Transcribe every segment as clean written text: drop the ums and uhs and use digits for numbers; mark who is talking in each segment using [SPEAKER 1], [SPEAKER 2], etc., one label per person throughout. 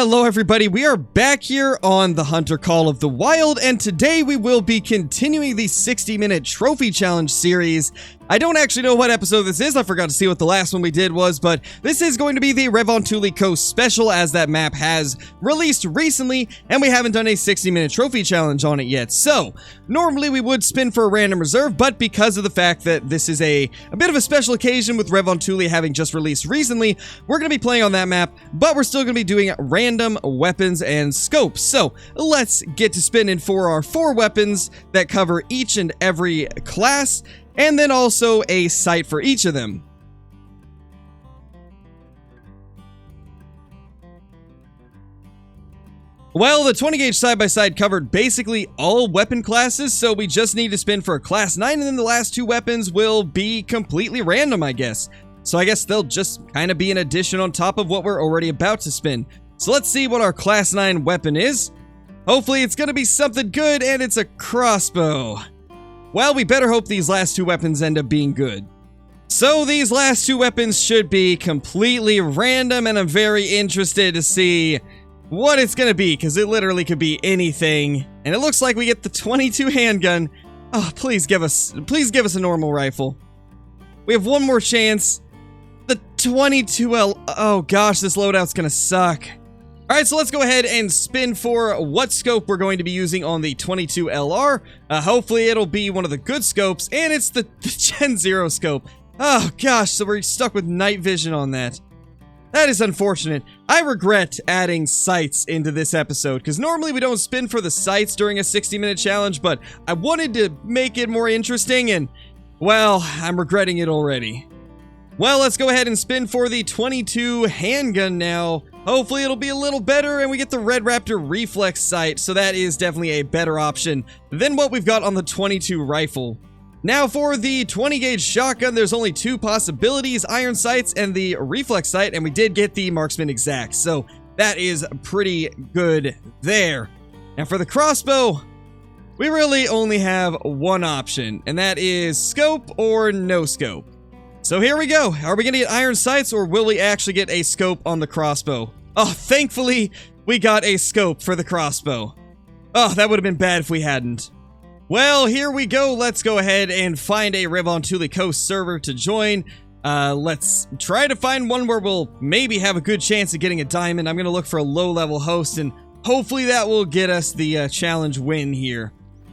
[SPEAKER 1] Hello everybody, we are back here on the Hunter Call of the Wild, and today we will be continuing the 60-minute trophy challenge series. I don't actually know what episode this is, I forgot to see what the last one we did was, but this is going to be the Revontuli Coast special, as that map has released recently, and we haven't done a 60-minute trophy challenge on it yet. So, normally we would spin for a random reserve, but because of the fact that this is a bit of a special occasion with Revontuli having just released recently, we're going to be playing on that map, but we're still going to be doing random weapons and scopes. So, let's get to spinning for our 4 weapons that cover each and every class, and then also a sight for each of them. Well, the 20 gauge side-by-side covered basically all weapon classes, so we just need to spin for a class 9, and then the last 2 weapons will be completely random, I guess. So I guess they'll just kind of be an addition on top of what we're already about to spin. So let's see what our class 9 weapon is. Hopefully it's gonna be something good, and it's a crossbow. Well, we better hope these last 2 weapons end up being good. So these last 2 weapons should be completely random, and I'm very interested to see what it's gonna be, because it literally could be anything. And it looks like we get the 22 handgun. Oh, please give us a normal rifle. We have one more chance. The 22L. Oh gosh, this loadout's gonna suck. Alright, so let's go ahead and spin for what scope we're going to be using on the 22LR. Hopefully it'll be one of the good scopes, and it's the Genzero scope. Oh gosh, so we're stuck with night vision on that. That is unfortunate. I regret adding sights into this episode, because normally we don't spin for the sights during a 60-minute challenge, but I wanted to make it more interesting, and, well, I'm regretting it already. Well, let's go ahead and spin for the 22 handgun now. Hopefully it'll be a little better, and we get the Red Raptor Reflex sight, so that is definitely a better option than what we've got on the 22 rifle. Now for the 20 gauge shotgun, there's only 2 possibilities, iron sights and the reflex sight, and we did get the marksman exact, so that is pretty good there. Now for the crossbow, we really only have one option, and that is scope or no scope. So here we go. Are we gonna get iron sights, or will we actually get a scope on the crossbow? Oh, thankfully we got a scope for the crossbow. Oh, that would have been bad if we hadn't. Well, here we go. Let's go ahead and find a Revontuli Coast server to join. Let's try to find one where we'll maybe have a good chance of getting a diamond. I'm going to look for a low-level host, and hopefully that will get us the challenge win here.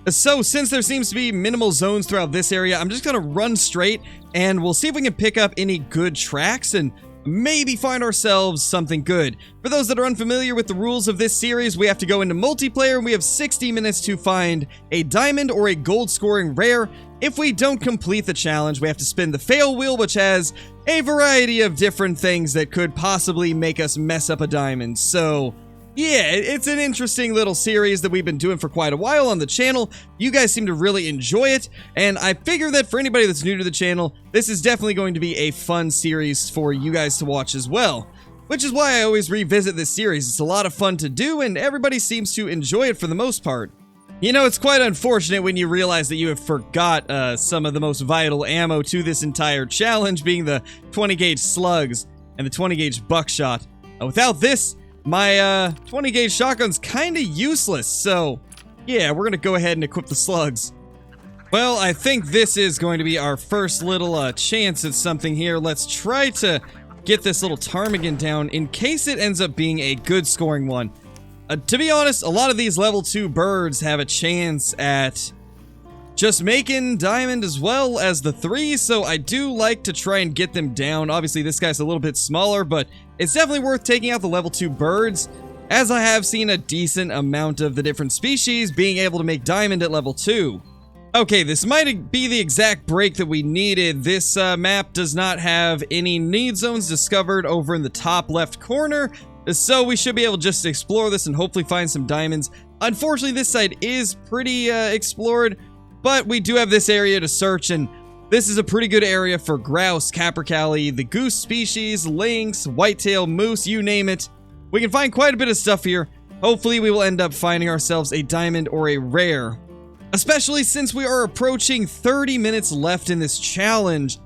[SPEAKER 1] So, since there seems to be minimal zones throughout this area, I'm just going to run straight, and we'll see if we can pick up any good tracks and maybe find ourselves something good. For those that are unfamiliar with the rules of this series, we have to go into multiplayer, and we have 60 minutes to find a diamond or a gold scoring rare. If we don't complete the challenge, we have to spin the fail wheel, which has a variety of different things that could possibly make us mess up a diamond. So yeah, it's an interesting little series that we've been doing for quite a while on the channel. You guys seem to really enjoy it, and I figure that for anybody that's new to the channel, this is definitely going to be a fun series for you guys to watch as well. Which is why I always revisit this series. It's a lot of fun to do, and everybody seems to enjoy it for the most part. You know, it's quite unfortunate when you realize that you have forgot some of the most vital ammo to this entire challenge, being the 20 gauge slugs and the 20 gauge buckshot. Without this, my 20 gauge shotgun's kinda useless, so yeah, we're gonna go ahead and equip the slugs. Well, I think this is going to be our first little chance at something here. Let's try to get this little ptarmigan down in case it ends up being a good scoring one. To be honest, a lot of these level 2 birds have a chance at just making diamond as well as the 3, so I do like to try and get them down. Obviously, this guy's a little bit smaller, but it's definitely worth taking out the level 2 birds, as I have seen a decent amount of the different species being able to make diamond at level 2. Okay, this might be the exact break that we needed. This map does not have any need zones discovered over in the top left corner, so we should be able to just explore this and hopefully find some diamonds. Unfortunately, this side is pretty explored, but we do have this area to search, and this is a pretty good area for grouse, capercaillie, the goose species, lynx, whitetail, moose, you name it. We can find quite a bit of stuff here. Hopefully we will end up finding ourselves a diamond or a rare. Especially since we are approaching 30 minutes left in this challenge.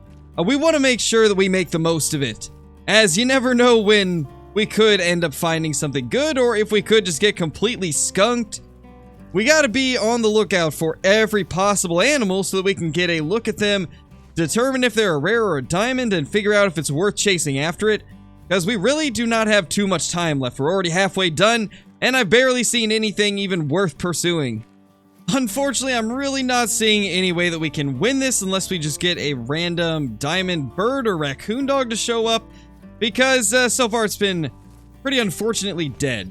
[SPEAKER 1] We want to make sure that we make the most of it, as you never know when we could end up finding something good, or if we could just get completely skunked. We gotta be on the lookout for every possible animal so that we can get a look at them, determine if they're a rare or a diamond, and figure out if it's worth chasing after it. Because we really do not have too much time left. We're already halfway done, and I've barely seen anything even worth pursuing. Unfortunately, I'm really not seeing any way that we can win this unless we just get a random diamond bird or raccoon dog to show up, because so far it's been pretty unfortunately dead.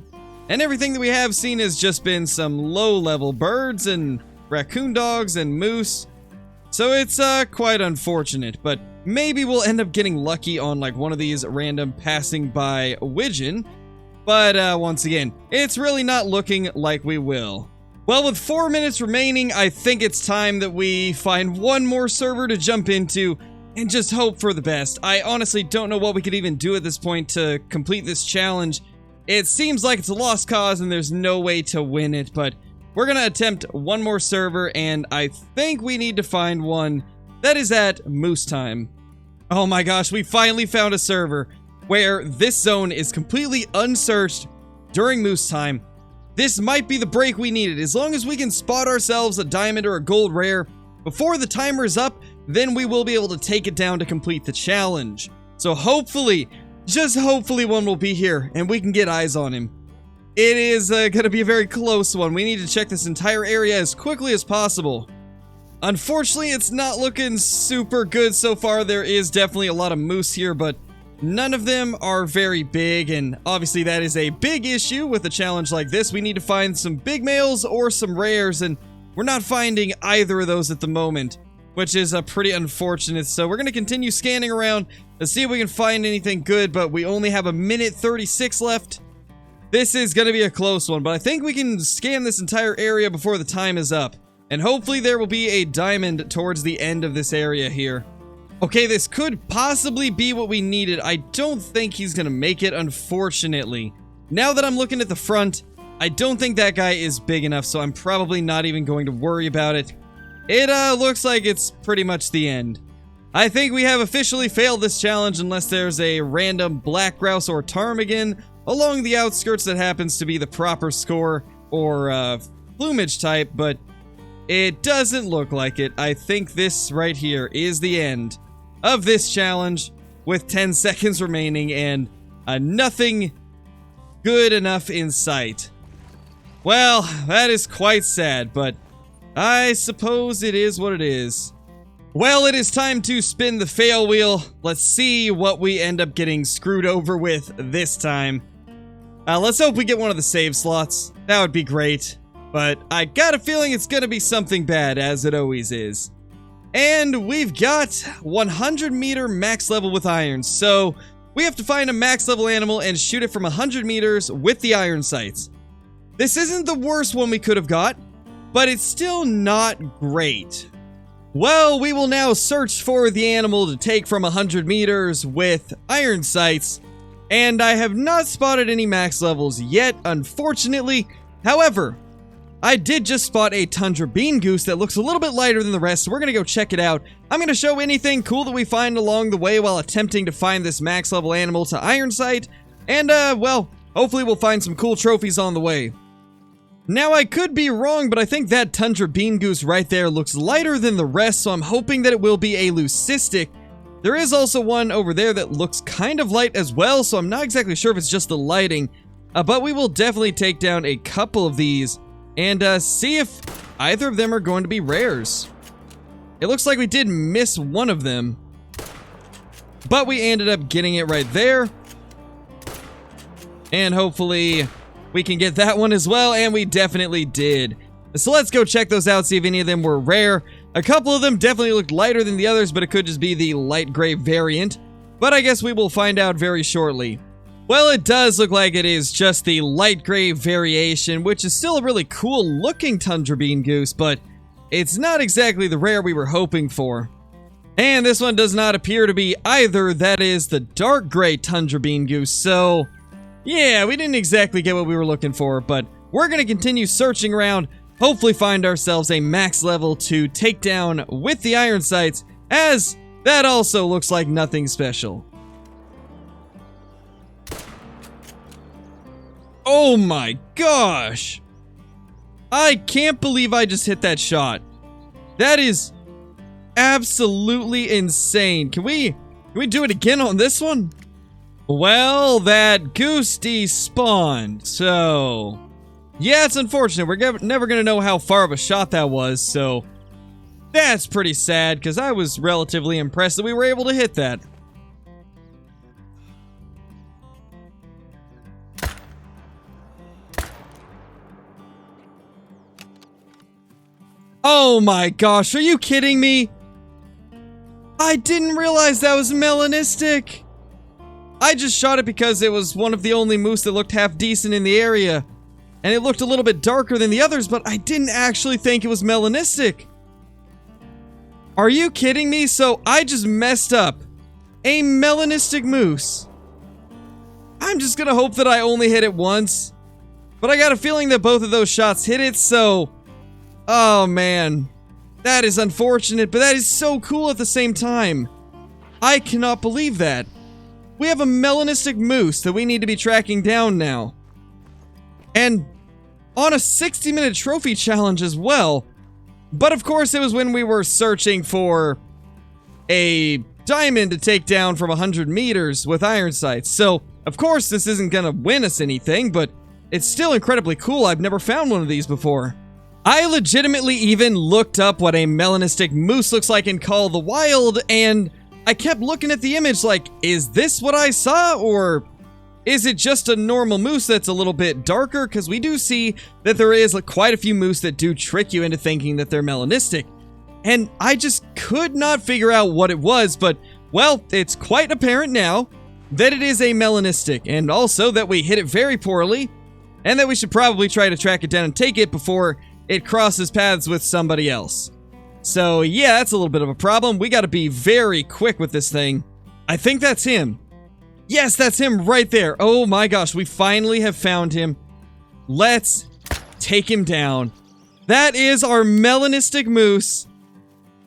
[SPEAKER 1] And everything that we have seen has just been some low-level birds and raccoon dogs and moose. So it's quite unfortunate, but maybe we'll end up getting lucky on like one of these random passing by widgeon. But once again, it's really not looking like we will. Well, with 4 minutes remaining, I think it's time that we find one more server to jump into and just hope for the best. I honestly don't know what we could even do at this point to complete this challenge. It seems like it's a lost cause and there's no way to win it, but we're gonna attempt one more server, and I think we need to find one that is at Moose Time. Oh my gosh, we finally found a server where this zone is completely unsearched during Moose Time. This might be the break we needed. As long as we can spot ourselves a diamond or a gold rare before the timer is up, then we will be able to take it down to complete the challenge. So hopefully, just hopefully one will be here and we can get eyes on him. It is going to be a very close one. We need to check this entire area as quickly as possible. Unfortunately, it's not looking super good so far. There is definitely a lot of moose here, but none of them are very big, and obviously that is a big issue with a challenge like this. We need to find some big males or some rares, and we're not finding either of those at the moment, which is pretty unfortunate. So we're going to continue scanning around to see if we can find anything good, but we only have 1:36 left. This is going to be a close one, but I think we can scan this entire area before the time is up, and hopefully there will be a diamond towards the end of this area here. Okay, this could possibly be what we needed. I don't think he's gonna make it, unfortunately. Now that I'm looking at the front, I don't think that guy is big enough, so I'm probably not even going to worry about it. It looks like it's pretty much the end. I think we have officially failed this challenge unless there's a random black grouse or ptarmigan along the outskirts that happens to be the proper score or plumage type, but it doesn't look like it. I think this right here is the end of this challenge with 10 seconds remaining and nothing good enough in sight. Well, that is quite sad, but I suppose it is what it is. Well, it is time to spin the fail wheel. Let's see what we end up getting screwed over with this time. Let's hope we get one of the save slots. That would be great, but I got a feeling it's gonna be something bad, as it always is. And we've got 100-meter max level with irons, so we have to find a max level animal and shoot it from 100 meters with the iron sights. This isn't the worst one we could have got, but it's still not great. Well, we will now search for the animal to take from 100 meters with iron sights, and I have not spotted any max levels yet, unfortunately. However, I did just spot a tundra bean goose that looks a little bit lighter than the rest, so we're gonna go check it out. I'm gonna show anything cool that we find along the way while attempting to find this max level animal to iron sight, and well, hopefully we'll find some cool trophies on the way. Now, I could be wrong, but I think that tundra bean goose right there looks lighter than the rest, so I'm hoping that it will be a leucistic. There is also one over there that looks kind of light as well, so I'm not exactly sure if it's just the lighting, but we will definitely take down a couple of these and see if either of them are going to be rares. It looks like we did miss one of them, but we ended up getting it right there. And hopefully we can get that one as well, and we definitely did. So let's go check those out, see if any of them were rare. A couple of them definitely looked lighter than the others, but it could just be the light gray variant. But I guess we will find out very shortly. Well, it does look like it is just the light gray variation, which is still a really cool looking tundra bean goose, but it's not exactly the rare we were hoping for. And this one does not appear to be either. That is the dark gray tundra bean goose, so yeah, we didn't exactly get what we were looking for, but we're going to continue searching around, hopefully find ourselves a max level to take down with the iron sights, as that also looks like nothing special. Oh my gosh! I can't believe I just hit that shot. That is absolutely insane. Can we do it again on this one? Well, that goose despawned, so... Yeah, it's unfortunate. We're never gonna know how far of a shot that was, so... That's pretty sad, because I was relatively impressed that we were able to hit that. Oh my gosh, are you kidding me? I didn't realize that was Melanistic. I just shot it because it was one of the only moose that looked half decent in the area. And it looked a little bit darker than the others, but I didn't actually think it was Melanistic. Are you kidding me? So I just messed up a Melanistic moose. I'm just gonna hope that I only hit it once. But I got a feeling that both of those shots hit it, so... Oh man, that is unfortunate, but that is so cool at the same time. I cannot believe that. We have a Melanistic moose that we need to be tracking down now. And on a 60-minute trophy challenge as well. But of course it was when we were searching for a diamond to take down from 100 meters with iron sights. So of course this isn't gonna win us anything, but it's still incredibly cool. I've never found one of these before. I legitimately even looked up what a Melanistic moose looks like in Call of the Wild, and I kept looking at the image like, is this what I saw, or is it just a normal moose that's a little bit darker? Because we do see that there is quite a few moose that do trick you into thinking that they're Melanistic. And I just could not figure out what it was, but, well, it's quite apparent now that it is a Melanistic, and also that we hit it very poorly, and that we should probably try to track it down and take it before it crosses paths with somebody else. So yeah, that's a little bit of a problem. We gotta be very quick with this thing. I think that's him. Yes, that's him right there. Oh my gosh, we finally have found him. Let's take him down. That is our Melanistic moose.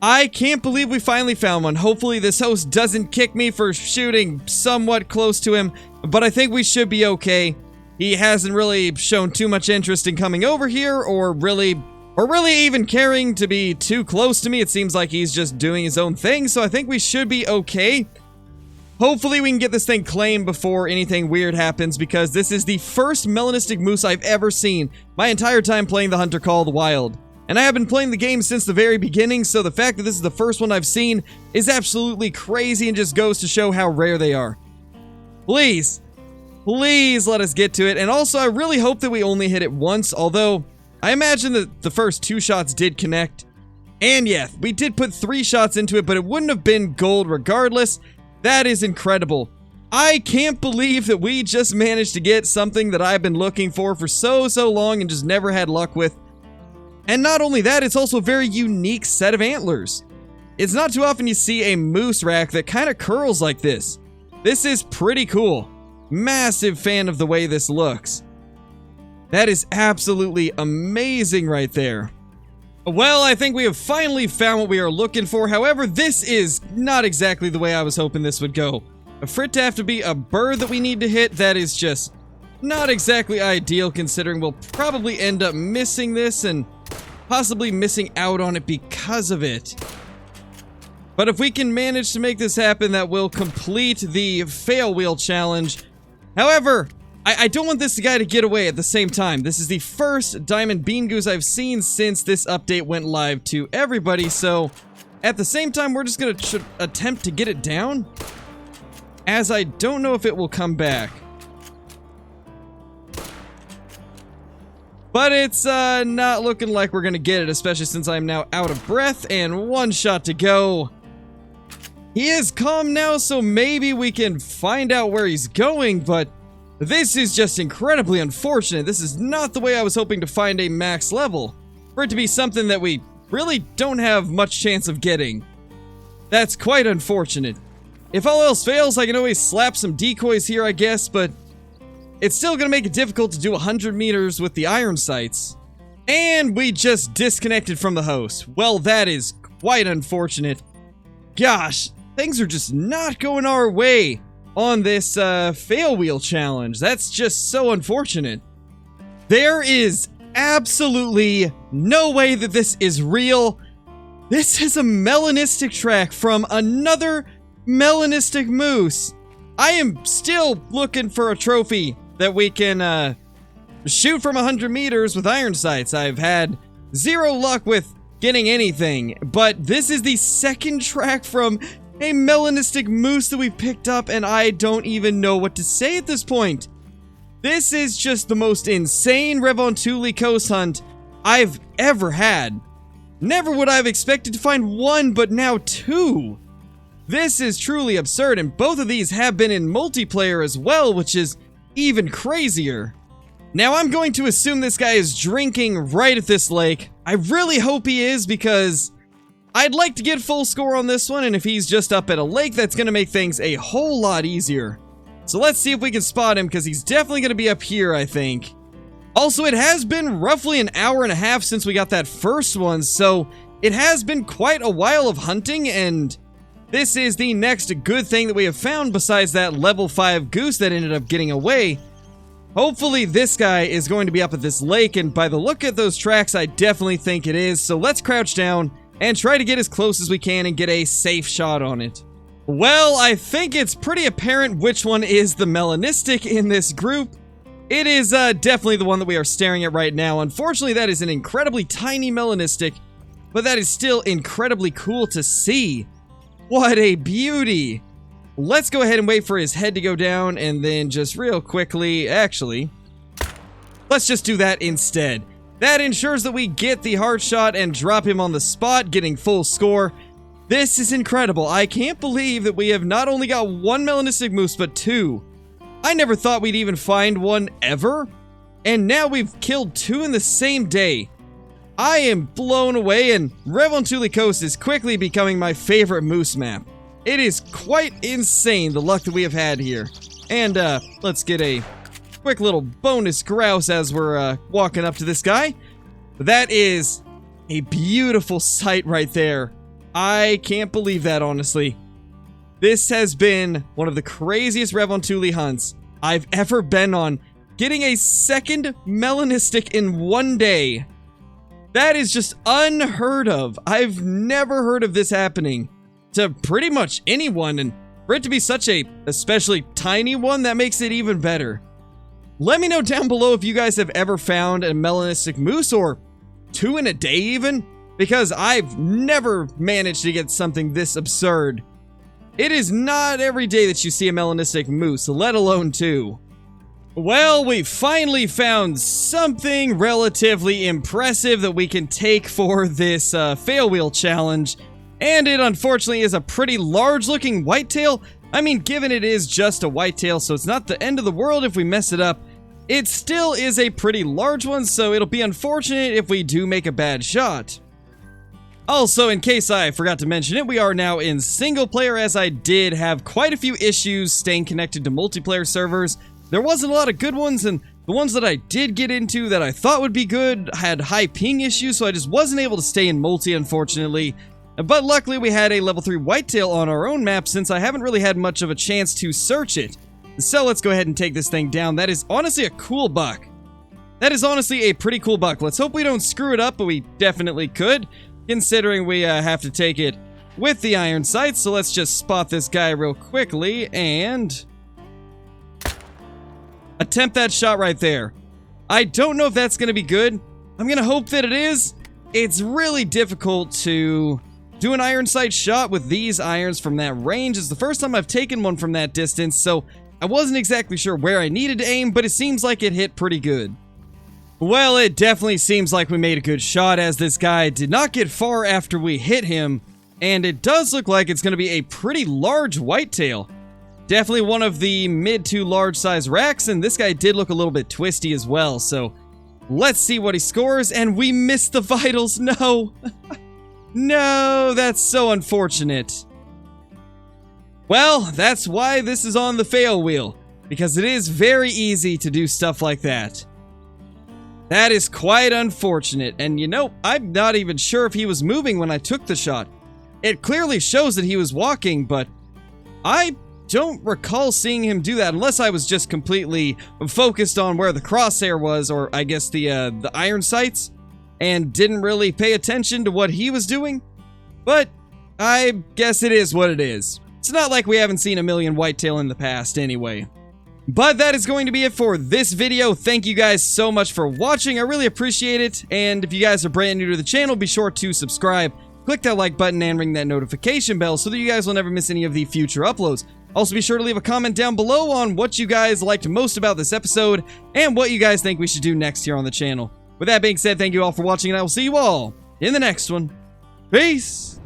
[SPEAKER 1] I can't believe we finally found one. Hopefully this host doesn't kick me for shooting somewhat close to him, but I think we should be okay. He hasn't really shown too much interest in coming over here, or really even caring to be too close to me. It seems like he's just doing his own thing, so I think we should be okay. Hopefully we can get this thing claimed before anything weird happens, because this is the first Melanistic moose I've ever seen my entire time playing the Hunter Call of the Wild. And I have been playing the game since the very beginning, so the fact that this is the first one I've seen is absolutely crazy and just goes to show how rare they are. Please let us get to it. And also, I really hope that we only hit it once, although I imagine that the first 2 shots did connect. And yeah, we did put 3 shots into it, but it wouldn't have been gold regardless. That is incredible. I can't believe that we just managed to get something that I've been looking for so long and just never had luck with. And not only that, it's also a very unique set of antlers. It's not too often you see a moose rack that kind of curls like this. This is pretty cool. Massive fan of the way this looks. That is absolutely amazing right there. Well, I think we have finally found what we are looking for. However, this is not exactly the way I was hoping this would go. For it to have to be a bird that we need to hit, that is just not exactly ideal, considering we'll probably end up missing this and possibly missing out on it because of it. But if we can manage to make this happen, that will complete the fail wheel challenge. However, I don't want this guy to get away at the same time. This is the first Diamond Bean Goose I've seen since this update went live to everybody, so at the same time, we're just gonna attempt to get it down, as I don't know if it will come back. But it's not looking like we're gonna get it, especially since I'm now out of breath and 1 shot to go. He is calm now, so maybe we can find out where he's going, but this is just incredibly unfortunate. This is not the way I was hoping to find a max level. For it to be something that we really don't have much chance of getting. That's quite unfortunate. If all else fails, I can always slap some decoys here, I guess, but it's still gonna make it difficult to do 100 meters with the iron sights. And we just disconnected from the host. Well, that is quite unfortunate. Gosh, things are just not going our way on this fail wheel challenge. That's just so unfortunate. There is absolutely no way that this is real. This is a melanistic track from another melanistic moose. I am still looking for a trophy that we can shoot from 100 meters with iron sights. I've had zero luck with getting anything, but this is the second track from a melanistic moose that we picked up, and I don't even know what to say at this point. This is just the most insane Revontuli coast hunt I've ever had. Never would I have expected to find one, but now two. This is truly absurd, and both of these have been in multiplayer as well, which is even crazier. Now, I'm going to assume this guy is drinking right at this lake. I really hope he is, because I'd like to get full score on this one, and if he's just up at a lake, that's going to make things a whole lot easier. So let's see if we can spot him, because he's definitely going to be up here, I think. Also, it has been roughly an hour and a half since we got that first one, so it has been quite a while of hunting, and this is the next good thing that we have found besides that level 5 goose that ended up getting away. Hopefully this guy is going to be up at this lake, and by the look at those tracks, I definitely think it is, so let's crouch down and try to get as close as we can and get a safe shot on it. Well, I think it's pretty apparent which one is the melanistic in this group. It is definitely the one that we are staring at right now. Unfortunately, that is an incredibly tiny melanistic, but that is still incredibly cool to see. What a beauty! Let's go ahead and wait for his head to go down, and then just real quickly, actually, let's just do that instead. That ensures that we get the hard shot and drop him on the spot, getting full score. This is incredible. I can't believe that we have not only got one melanistic moose, but two. I never thought we'd even find one ever, and now we've killed two in the same day. I am blown away, and Revontuli Coast is quickly becoming my favorite moose map. It is quite insane, the luck that we have had here. And let's get a quick little bonus grouse as we're walking up to this guy. That is a beautiful sight right there. I can't believe that, honestly. This has been one of the craziest Revontuli hunts I've ever been on. Getting a second melanistic in one day. That is just unheard of. I've never heard of this happening to pretty much anyone, and for it to be such a especially tiny one, that makes it even better. Let me know down below if you guys have ever found a melanistic moose, or two in a day even, because I've never managed to get something this absurd. It is not every day that you see a melanistic moose, let alone two. Well, we finally found something relatively impressive that we can take for this fail wheel challenge. And it unfortunately is a pretty large looking whitetail. I mean, given it is just a whitetail, so it's not the end of the world if we mess it up. It still is a pretty large one, so it'll be unfortunate if we do make a bad shot. Also, in case I forgot to mention it, we are now in single player, as I did have quite a few issues staying connected to multiplayer servers. There wasn't a lot of good ones, and the ones that I did get into that I thought would be good had high ping issues, so I just wasn't able to stay in multi, unfortunately. But luckily we had a level 3 whitetail on our own map, since I haven't really had much of a chance to search it. So let's go ahead and take this thing down. That is honestly a cool buck. That is honestly a pretty cool buck. Let's hope we don't screw it up, but we definitely could, considering we have to take it with the iron sights. So let's just spot this guy real quickly and attempt that shot right there. I don't know if that's going to be good. I'm going to hope that it is. It's really difficult to do an iron sight shot with these irons from that range. It's the first time I've taken one from that distance, so I wasn't exactly sure where I needed to aim, but it seems like it hit pretty good. Well, it definitely seems like we made a good shot, as this guy did not get far after we hit him, and it does look like it's going to be a pretty large whitetail. Definitely one of the mid to large size racks, and this guy did look a little bit twisty as well, so let's see what he scores. And we missed the vitals. No. No, that's so unfortunate. Well, that's why this is on the fail wheel, because it is very easy to do stuff like that. That is quite unfortunate, and you know, I'm not even sure if he was moving when I took the shot. It clearly shows that he was walking, but I don't recall seeing him do that unless I was just completely focused on where the crosshair was, or I guess the iron sights, and didn't really pay attention to what he was doing. But I guess it is what it is. It's not like we haven't seen a million whitetail in the past anyway. But that is going to be it for this video. Thank you guys so much for watching. I really appreciate it. And if you guys are brand new to the channel, be sure to subscribe, click that like button, and ring that notification bell so that you guys will never miss any of the future uploads. Also, be sure to leave a comment down below on what you guys liked most about this episode and what you guys think we should do next here on the channel. With that being said, thank you all for watching, and I will see you all in the next one. Peace!